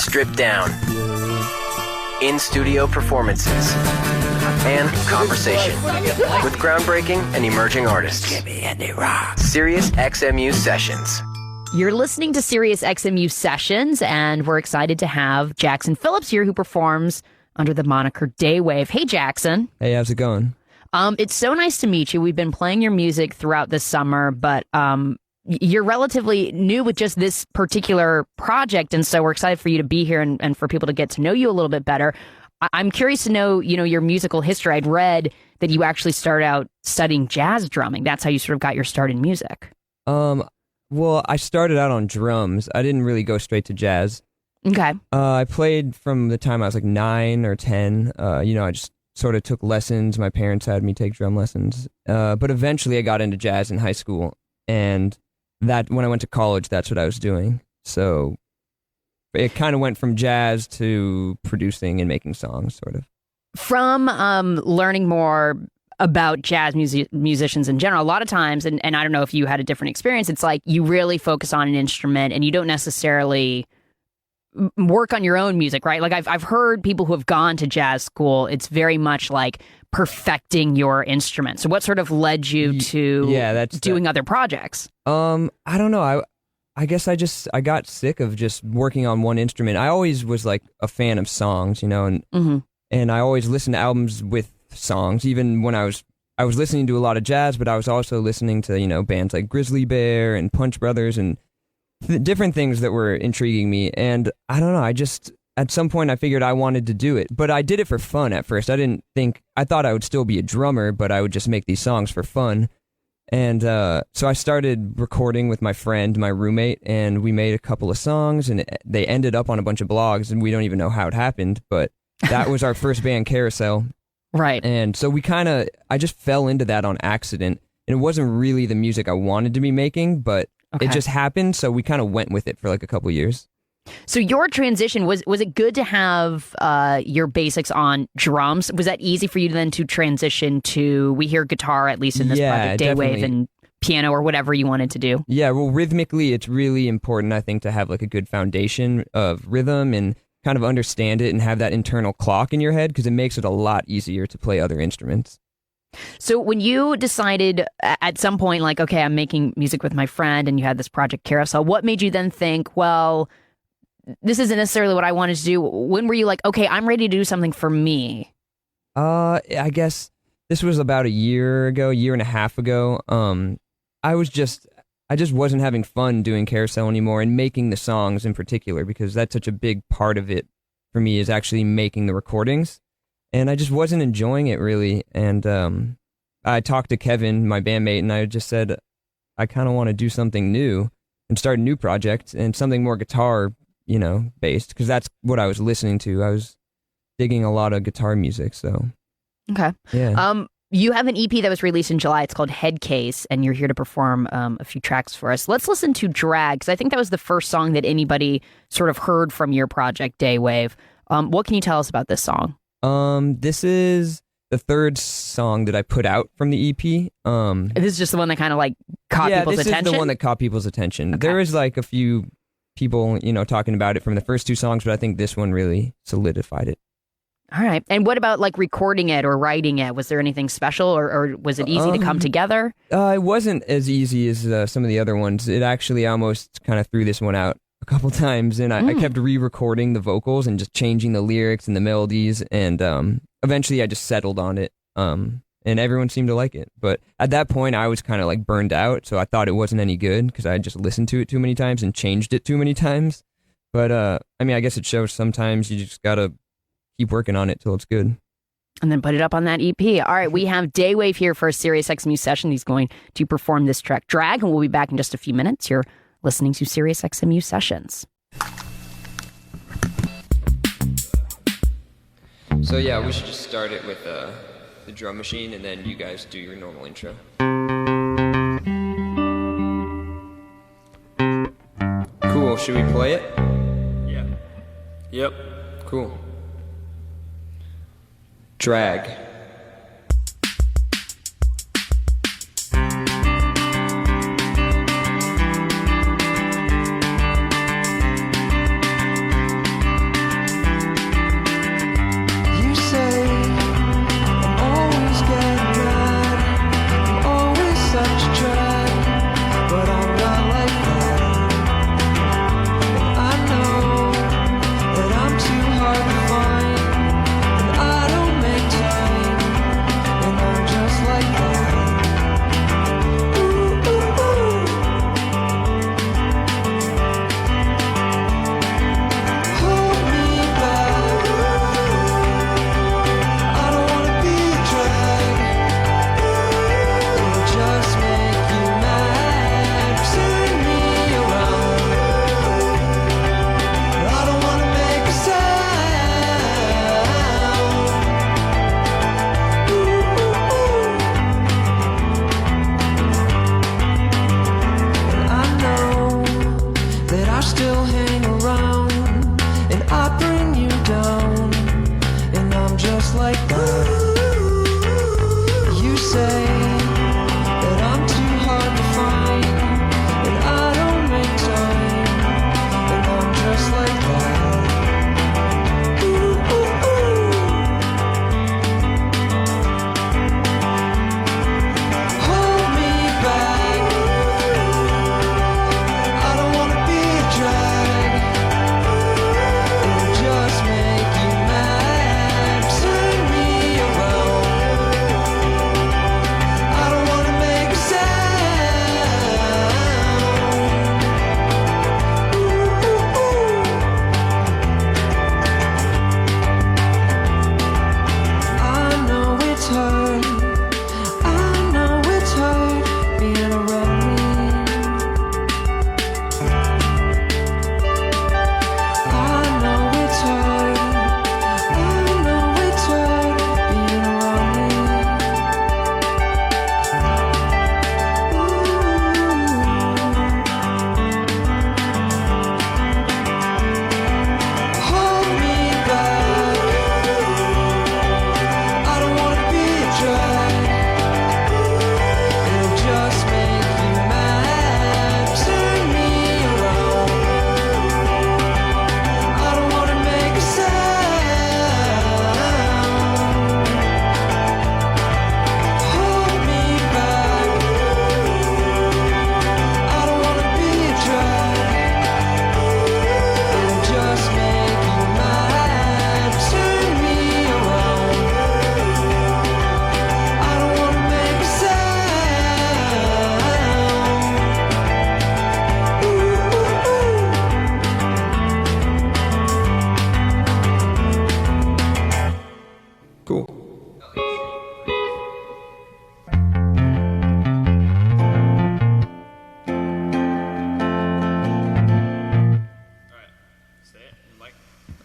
stripped down, in-studio performances, and conversation with groundbreaking and emerging artists. Sirius XMU Sessions. You're listening to Sirius XMU Sessions, and we're excited to have Jackson Phillips here, who performs under the moniker Daywave. Hey, Jackson. Hey, how's it going? It's so nice to meet you. We've been playing your music throughout the summer, but you're relatively new with just this particular project, and so we're excited for you to be here and for people to get to know you a little bit better. I'm curious to know, your musical history. I'd read that you actually started out studying jazz drumming. That's how you sort of got your start in music. Well, I started out on drums. I didn't really go straight to jazz. Okay. I played from the time I was like 9 or 10. I just sort of took lessons. My parents had me take drum lessons. But eventually I got into jazz in high school, and that when I went to college, that's what I was doing. So it kind of went from jazz to producing and making songs, sort of. From learning more about jazz musicians in general, a lot of times, and I don't know if you had a different experience, it's like you really focus on an instrument and you don't necessarily work on your own music, right? Like I've heard people who have gone to jazz school, it's very much like perfecting your instrument. So what sort of led you to doing other projects? I don't know. I guess I got sick of just working on one instrument. I always was like a fan of songs, and and I always listened to albums with songs. Even when I was listening to a lot of jazz, but I was also listening to bands like Grizzly Bear and Punch Brothers and different things that were intriguing me. And I don't know, I just at some point I figured I wanted to do it, but I did it for fun at first. I thought I would still be a drummer, but I would just make these songs for fun. And so I started recording with my friend, my roommate, and we made a couple of songs, and they ended up on a bunch of blogs, and we don't even know how it happened, but that was our first band, Carousel. Right. And so I just fell into that on accident, and it wasn't really the music I wanted to be making, but it just happened, so we kind of went with it for like a couple years. So your transition, was it good to have your basics on drums? Was that easy for you then to transition to, we hear guitar, at least in this project, Daywave, and piano or whatever you wanted to do? Yeah, well, rhythmically, it's really important, I think, to have like a good foundation of rhythm and kind of understand it and have that internal clock in your head, because it makes it a lot easier to play other instruments. So when you decided at some point, like, okay, I'm making music with my friend, and you had this project Carousel, what made you then think, well, this isn't necessarily what I wanted to do? When were you like, okay, I'm ready to do something for me? I guess this was about a year and a half ago. I just wasn't having fun doing Carousel anymore, and making the songs in particular, because that's such a big part of it for me, is actually making the recordings. And I just wasn't enjoying it really. And I talked to Kevin, my bandmate, and I just said, I kind of want to do something new and start a new project, and something more guitar based, because that's what I was listening to. I was digging a lot of guitar music, so. Okay. Yeah. You have an EP that was released in July. It's called Headcase, and you're here to perform a few tracks for us. Let's listen to Drag, because I think that was the first song that anybody sort of heard from your project, Daywave. What can you tell us about this song? This is the third song that I put out from the EP. This is just the one that kind of like caught people's attention? Yeah, this is the one that caught people's attention. Okay. There was like a few people, talking about it from the first two songs, but I think this one really solidified it. All right. And what about like recording it or writing it? Was there anything special, or was it easy to come together? It wasn't as easy as some of the other ones. It actually almost kind of threw this one out a couple times, and I kept re-recording the vocals and just changing the lyrics and the melodies, and eventually I just settled on it, and everyone seemed to like it. But at that point, I was kind of like burned out, so I thought it wasn't any good, because I just listened to it too many times and changed it too many times. But I guess it shows sometimes you just gotta keep working on it till it's good. And then put it up on that EP. All right, we have Daywave here for a Sirius XMU session. He's going to perform this track, Drag, and we'll be back in just a few minutes. You're listening to Sirius XMU Sessions. So yeah, we should just start it with the drum machine, and then you guys do your normal intro. Cool, should we play it? Yeah. Yep. Cool. Drag.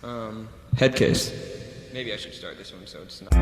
Headcase. Maybe I should start this one so it's not.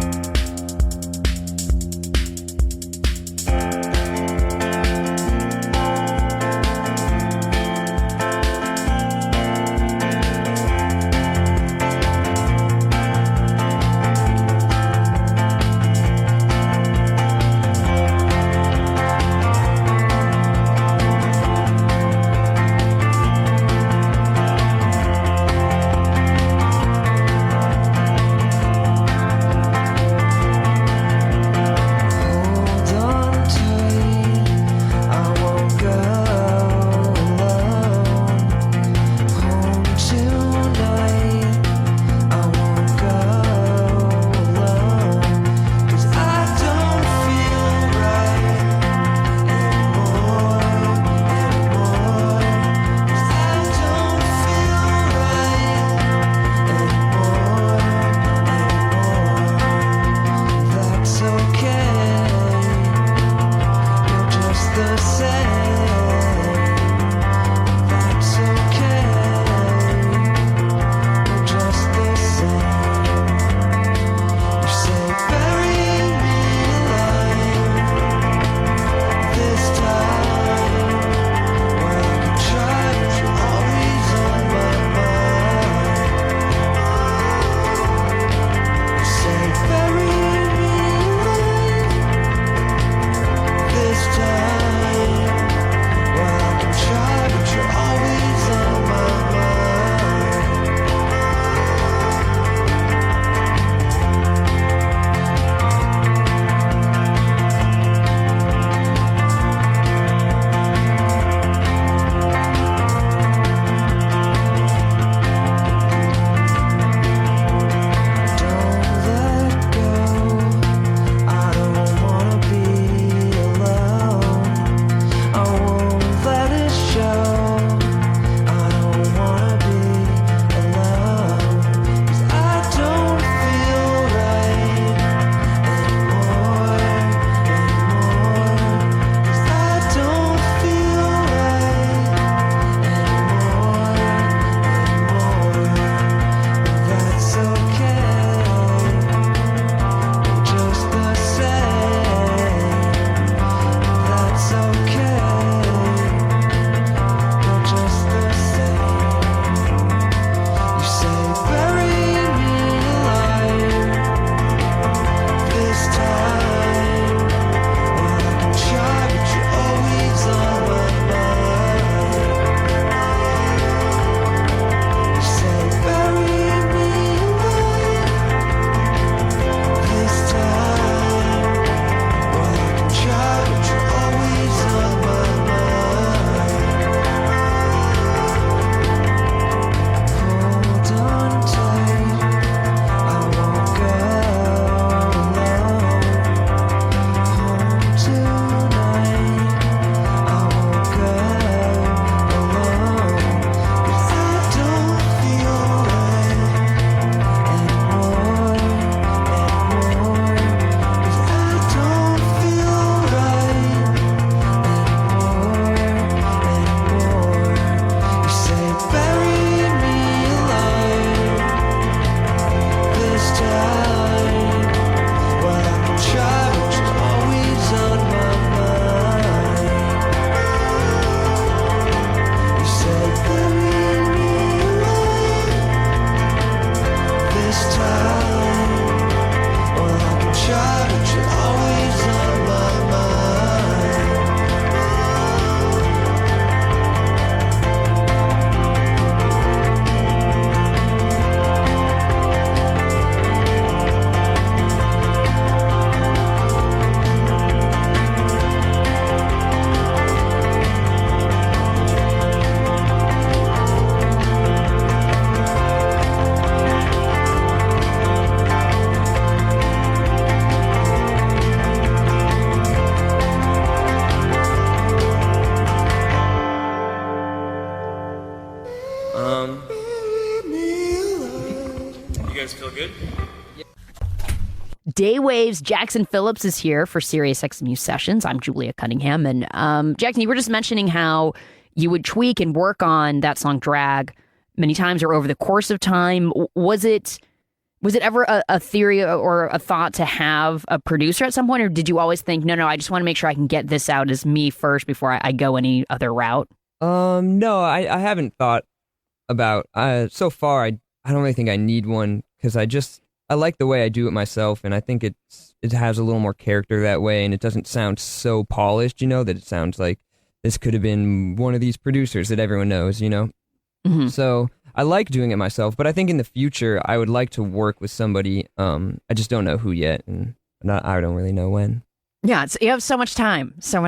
Daywave's Jackson Phillips is here for Sirius XMU Sessions. I'm Julia Cunningham. And Jackson, you were just mentioning how you would tweak and work on that song Drag many times or over the course of time? Was it ever a theory or a thought to have a producer at some point, or did you always think, no, I just want to make sure I can get this out as me first before I go any other route? No, I haven't thought about, so far, I don't really think I need one, because I like the way I do it myself, and I think it has a little more character that way, and it doesn't sound so polished, that it sounds like this could have been one of these producers that everyone knows, Mm-hmm. So I like doing it myself, but I think in the future I would like to work with somebody. I just don't know who yet, and I don't really know when. Yeah, you have so much time, so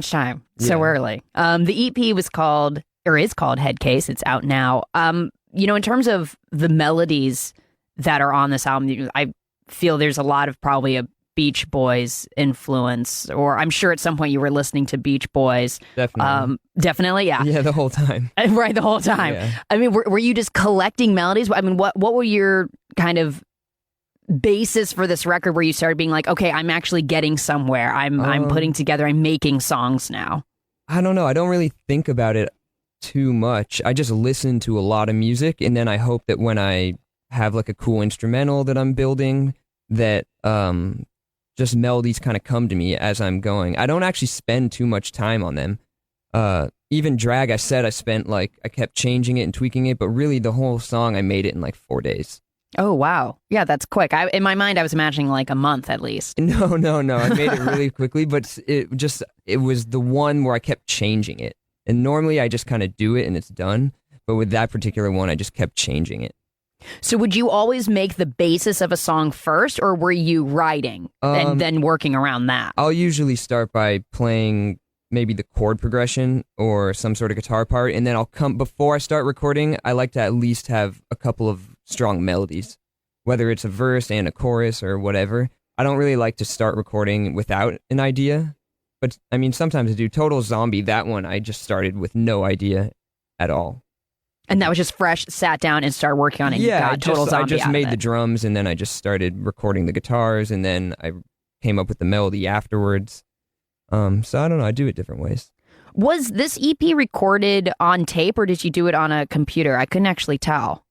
early. The EP is called Headcase. It's out now. In terms of the melodies that are on this album, I feel there's a lot of probably a Beach Boys influence, or I'm sure at some point you were listening to Beach Boys. Definitely. Yeah. Yeah, the whole time. Right, the whole time. Yeah. I mean, were you just collecting melodies? I mean, what were your kind of basis for this record where you started being like, okay, I'm actually getting somewhere. I'm putting together, I'm making songs now? I don't know. I don't really think about it too much. I just listen to a lot of music, and then I hope that when I have like a cool instrumental that I'm building, that just melodies kind of come to me as I'm going. I don't actually spend too much time on them. Even Drag, I kept changing it and tweaking it, but really the whole song, I made it in like 4 days. Oh, wow. Yeah, that's quick. In my mind, I was imagining like a month at least. No. I made it really quickly, but it was the one where I kept changing it. And normally I just kind of do it and it's done. But with that particular one, I just kept changing it. So would you always make the basis of a song first, or were you writing and then working around that? I'll usually start by playing maybe the chord progression or some sort of guitar part, and then before I start recording, I like to at least have a couple of strong melodies, whether it's a verse and a chorus or whatever. I don't really like to start recording without an idea, but I mean, sometimes I do. Total Zombie, that one, I just started with no idea at all. And that was just fresh, sat down and started working on it. Yeah, got Total Zombie I just made the drums, and then I just started recording the guitars, and then I came up with the melody afterwards. So I don't know, I do it different ways. Was this EP recorded on tape, or did you do it on a computer? I couldn't actually tell.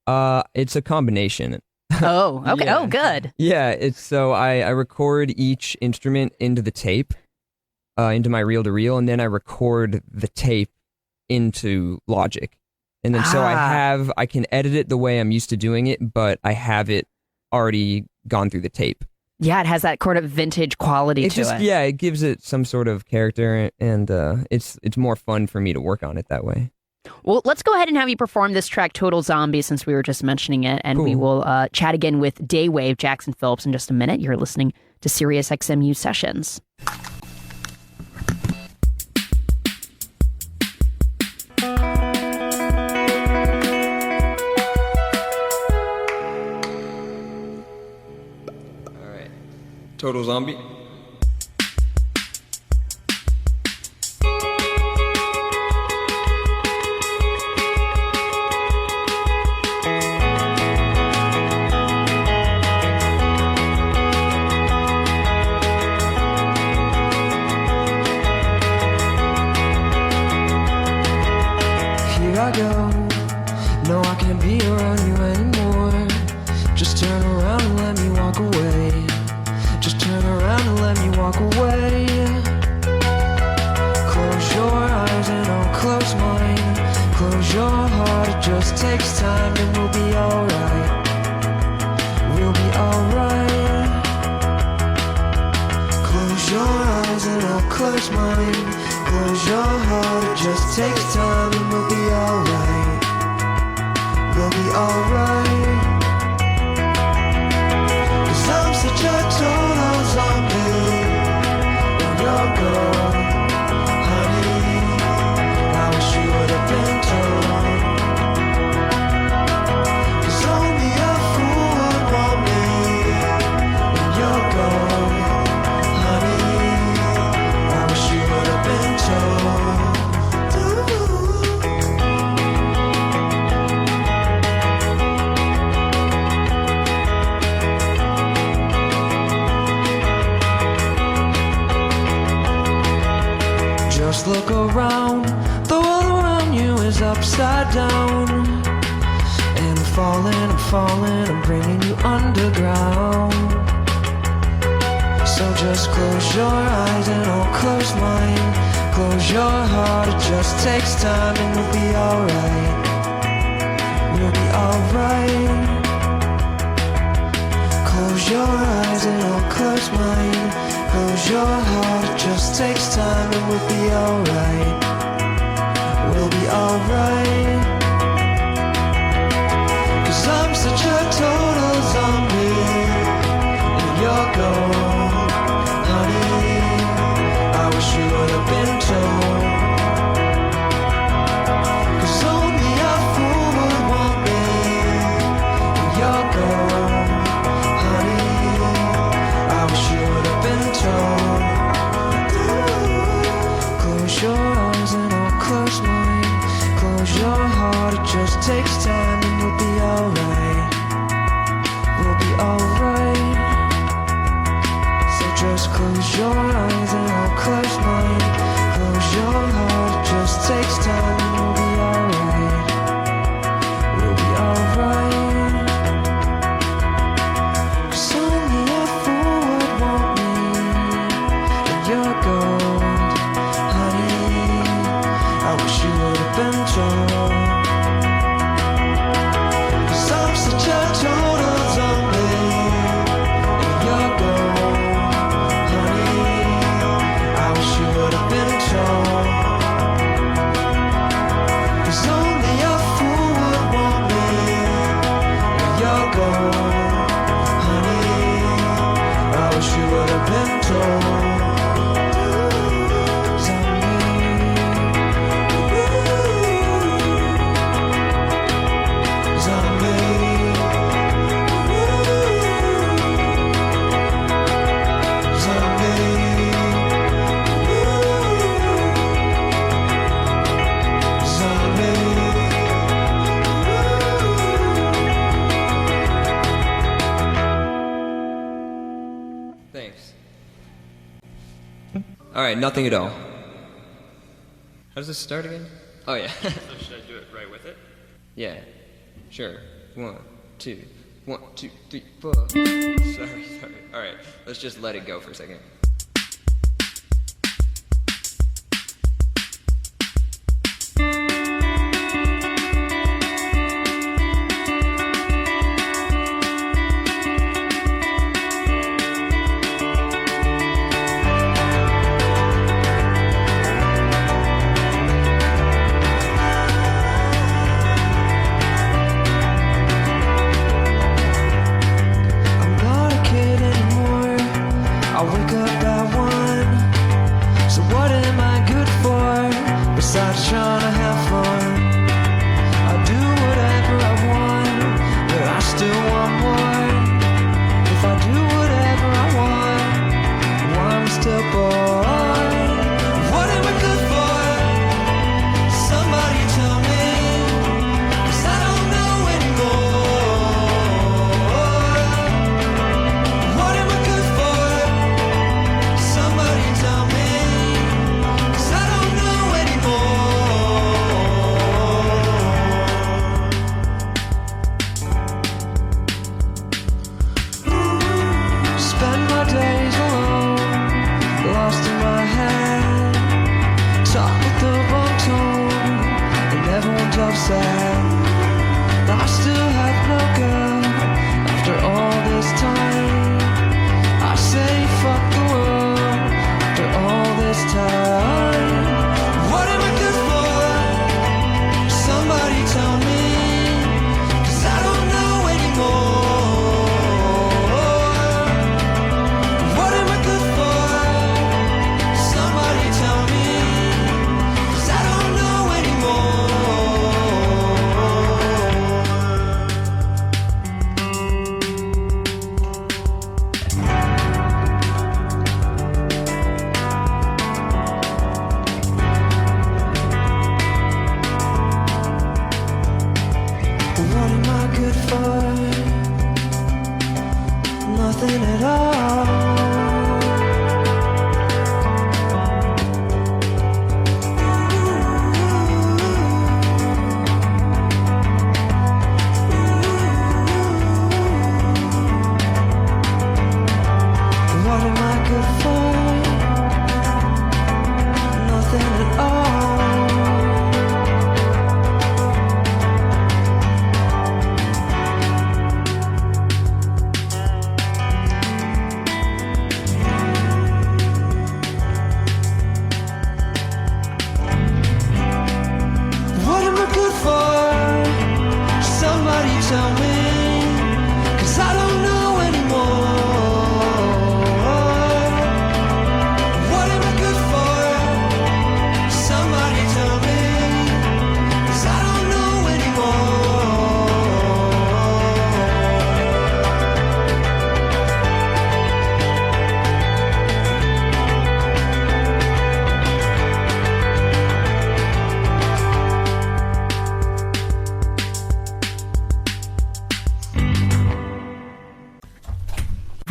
It's a combination. Oh, okay. Yeah. Oh, good. Yeah, I record each instrument into the tape, into my reel-to-reel, and then I record the tape into Logic. And then so I can edit it the way I'm used to doing it, but I have it already gone through the tape. Yeah, it has that kind of vintage quality to it. Yeah, it gives it some sort of character, and it's more fun for me to work on it that way. Well, let's go ahead and have you perform this track, Total Zombie, since we were just mentioning it, and cool. We will chat again with Daywave Jackson Phillips in just a minute. You're listening to Sirius XMU Sessions. Total Zombie. Here I go. No, I can't be around you anymore. Just turn around and let me walk away. Just turn around and let me walk away. Close your eyes and I'll close mine. Close your heart, it just takes time and we'll be alright. We'll be alright. Close your eyes and I'll close mine. Close your heart, it just takes time and we'll be alright. We'll be alright. I'm such a total zombie. When you're gone, honey, I wish you would have been told. 'Cause only a fool would want me. When you're gone, honey, I wish you would have been told. Just look around, the world around you is upside down. And I'm falling, I'm bringing you underground. So just close your eyes and I'll close mine. Close your heart, it just takes time and we'll be alright. We'll be alright. Close your eyes and I'll close mine. Close your heart, it just takes time and we'll be alright. We'll be alright. 'Cause I'm such a total zombie and you're gone, honey. I wish you would have been told. 'Cause only a fool would want me and you're gone, honey. I wish you would have been told. Close your eyes and I'll close mine. Close your heart, it just takes time and we'll be alright. We'll be alright. So just close your eyes and I'll close mine. Close your heart, it just takes time and we'll be alright. We'll be alright. 'Cause only a fool would want me and you're gold, honey. I wish you would have been told. 'Cause I'm such a total zombie and you're gold, honey. I wish you would have been told. 'Cause only a fool would want me and you're gold, honey. I wish you would have been told. Thanks. All right, nothing at all. How does this start again? Oh yeah. So should I do it right with it? Yeah, sure. 1, 2, 1, 2, 3, 4. Sorry. All right, let's just let it go for a second. I'm not a kid anymore. I wake up at 1. So what am I good for besides trying to have fun? I do whatever I want, but I still want more. If I do whatever I want, why am I still bored? What am I good for? Somebody tell me, 'cause I don't know anymore. What am I good for? Somebody tell me, 'cause I don't know anymore. Spend my days alone, lost in my head. Talk with the wrong tone, and everyone's upset. I still have no girl after all this time. I say fuck the world after all this time. What am I good for? Somebody tell me, 'cause I don't know anymore. What am I good for? Somebody tell me, 'cause I don't know anymore.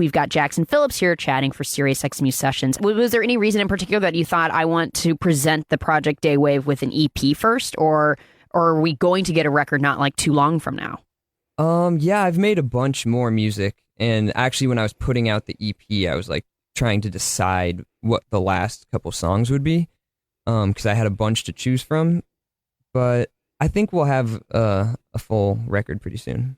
we've got Jackson Phillips here chatting for Sirius XMU Sessions. Was there any reason in particular that you thought I want to present the project Daywave with an EP first, or are we going to get a record not like too long from now? Yeah, I've made a bunch more music, and actually when I was putting out the EP, I was like trying to decide what the last couple songs would be, because I had a bunch to choose from, but I think we'll have a full record pretty soon.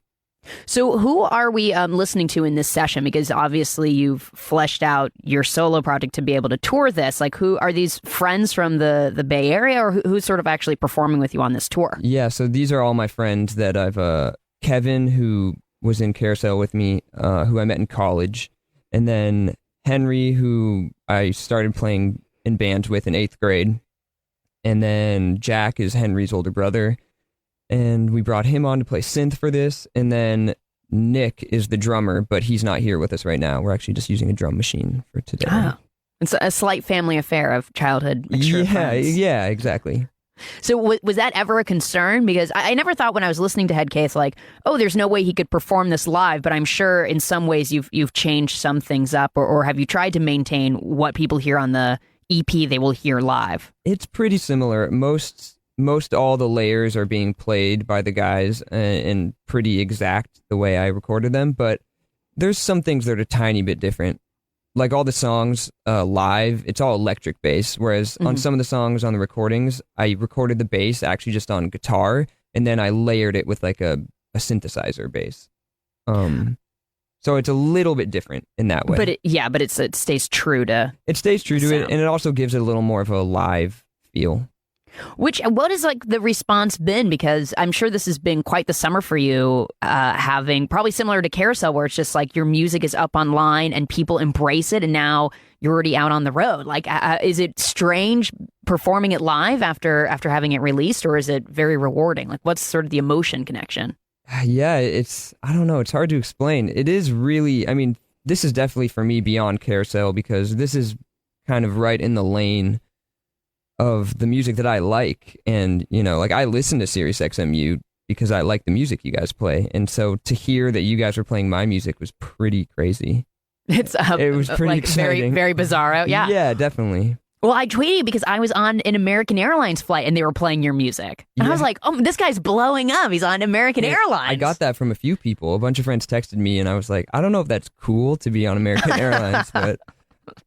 So who are we listening to in this session? Because obviously you've fleshed out your solo project to be able to tour this. Like, who are these friends from the Bay Area, or who's sort of actually performing with you on this tour? Yeah, so these are all my friends that I've, Kevin, who was in Carousel with me, who I met in college, and then Henry, who I started playing in bands with in 8th grade, and then Jack is Henry's older brother, and we brought him on to play synth for this, and then Nick is the drummer, but he's not here with us right now. We're actually just using a drum machine for today. Oh, it's a slight family affair of childhood mixture of friends. Yeah, exactly. So was that ever a concern? Because I never thought when I was listening to Headcase, like, oh, there's no way he could perform this live, but I'm sure in some ways you've changed some things up, or have you tried to maintain what people hear on the EP they will hear live? It's pretty similar. Most all the layers are being played by the guys and pretty exact the way I recorded them, but there's some things that are a tiny bit different. Like all the songs live, it's all electric bass, whereas on some of the songs on the recordings, I recorded the bass actually just on guitar, and then I layered it with like a synthesizer bass. So it's a little bit different in that way. But it stays true to it, sound. and it also gives it a little more of a live feel. What has like the response been? Because I'm sure this has been quite the summer for you, having probably similar to Carousel, where it's just like your music is up online and people embrace it, and now you're already out on the road. Like, is it strange performing it live after having it released, or is it very rewarding? Like, what's sort of the emotion connection? Yeah, I don't know. It's hard to explain. It is really, I mean, this is definitely for me beyond Carousel, because this is kind of right in the lane of the music that I like. And, you know, like I listen to Sirius XMU because I like the music you guys play. And so to hear that you guys were playing my music was pretty crazy. It was pretty like exciting. very, very bizarro. Yeah. Yeah, definitely. Well, I tweeted you because I was on an American Airlines flight and they were playing your music. And I was like, oh, this guy's blowing up. He's on American Airlines. I got that from a few people. A bunch of friends texted me and I was like, I don't know if that's cool to be on American Airlines, but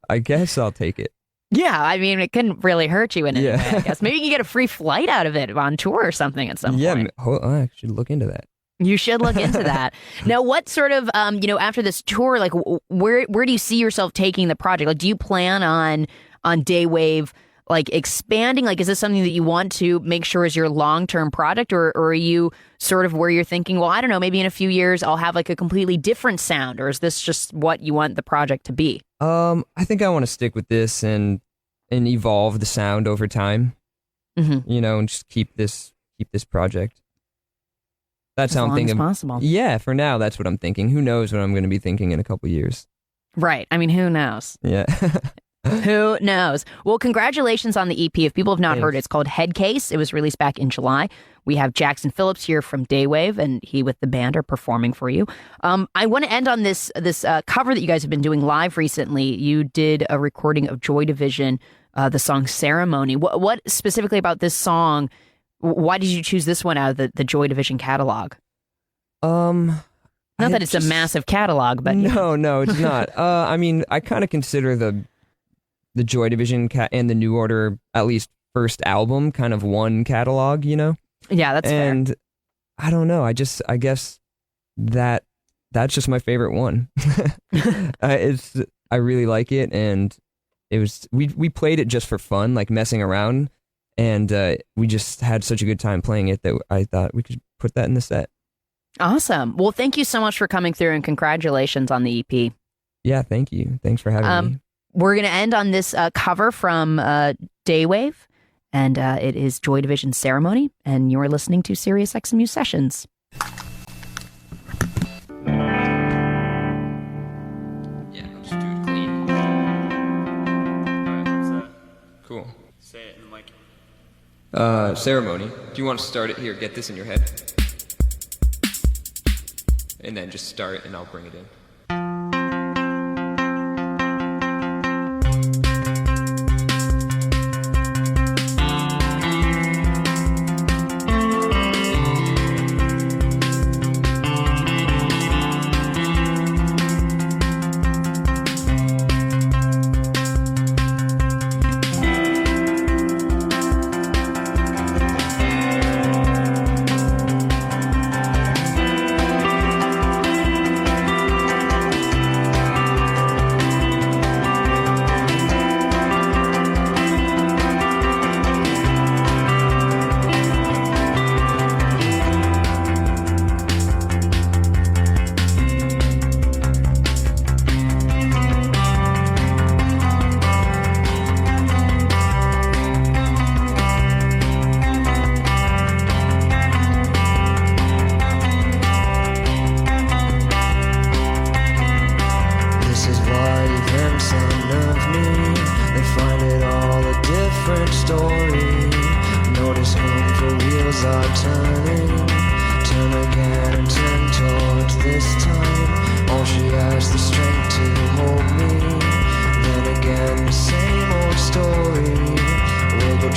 I guess I'll take it. Yeah, I mean, it couldn't really hurt you in any way, I guess. Maybe you can get a free flight out of it on tour or something at some point. Yeah, I should look into that. You should look into that. Now, what sort of, after this tour, like, where do you see yourself taking the project? Like, do you plan on Daywave, like, expanding? Like, is this something that you want to make sure is your long-term product, or are you sort of where you're thinking, well, I don't know, maybe in a few years I'll have like a completely different sound, or is this just what you want the project to be? I think I want to stick with this and evolve the sound over time. And just keep this project. That's how I'm thinking. Possible. Yeah, for now, that's what I'm thinking. Who knows what I'm going to be thinking in a couple years? Right. I mean, who knows? Yeah. Who knows? Well, congratulations on the EP. If people have not heard it, it's called Headcase. It was released back in July. We have Jackson Phillips here from Daywave, and he with the band are performing for you. I want to end on this cover that you guys have been doing live recently. You did a recording of Joy Division, the song Ceremony. What specifically about this song? Why did you choose this one out of the Joy Division catalog? Not that it's a massive catalog, but no, it's not. I mean, I kind of consider the Joy Division and the New Order, at least first album, kind of one catalog, you know? Yeah, that's fair. And I don't know. I guess that's just my favorite one. I really like it, and it was we played it just for fun, like messing around, and we just had such a good time playing it that I thought we could put that in the set. Awesome. Well, thank you so much for coming through, and congratulations on the EP. Yeah, thank you. Thanks for having me. We're going to end on this cover from Daywave, and it is Joy Division Ceremony, and you're listening to Sirius XMU Sessions. Yeah, let's do it clean. Alright, Cool. say it in the mic. Ceremony. Do you want to start it here? Get this in your head. And then just start, and I'll bring it in.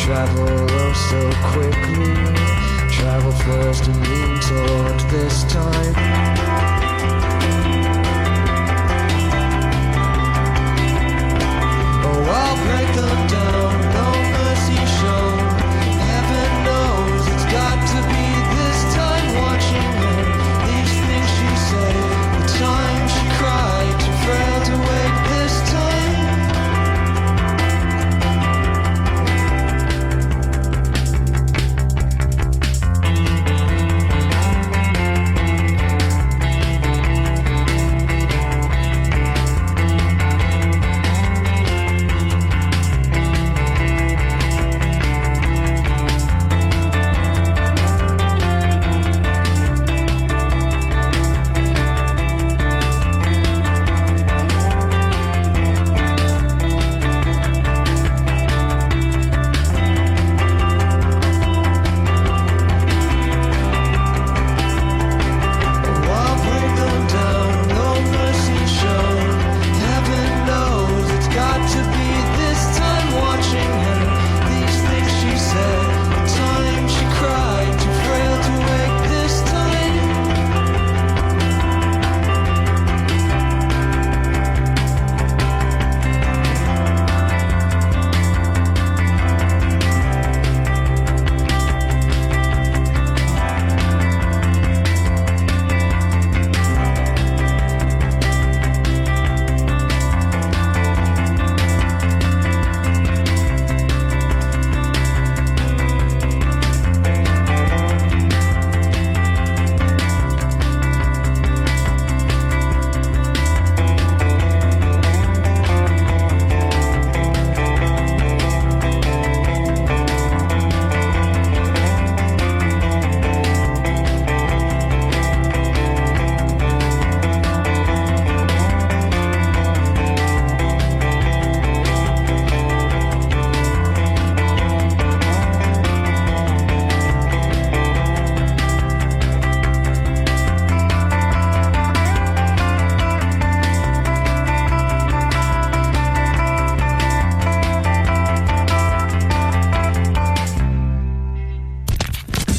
travel oh so quickly. Travel first and lean toward this time. Oh, I'll break them down, no mercy shown. Heaven knows it's got to be this time. Watching her, these things she said, the time she cried, too frail to wait this time.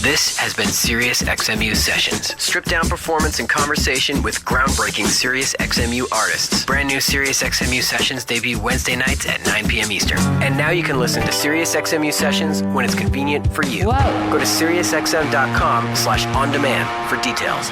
This has been Sirius XMU Sessions. Stripped down performance and conversation with groundbreaking Sirius XMU artists. Brand new Sirius XMU Sessions debut Wednesday nights at 9 p.m. Eastern. And now you can listen to Sirius XMU Sessions when it's convenient for you. Whoa. Go to SiriusXM.com/on-demand for details.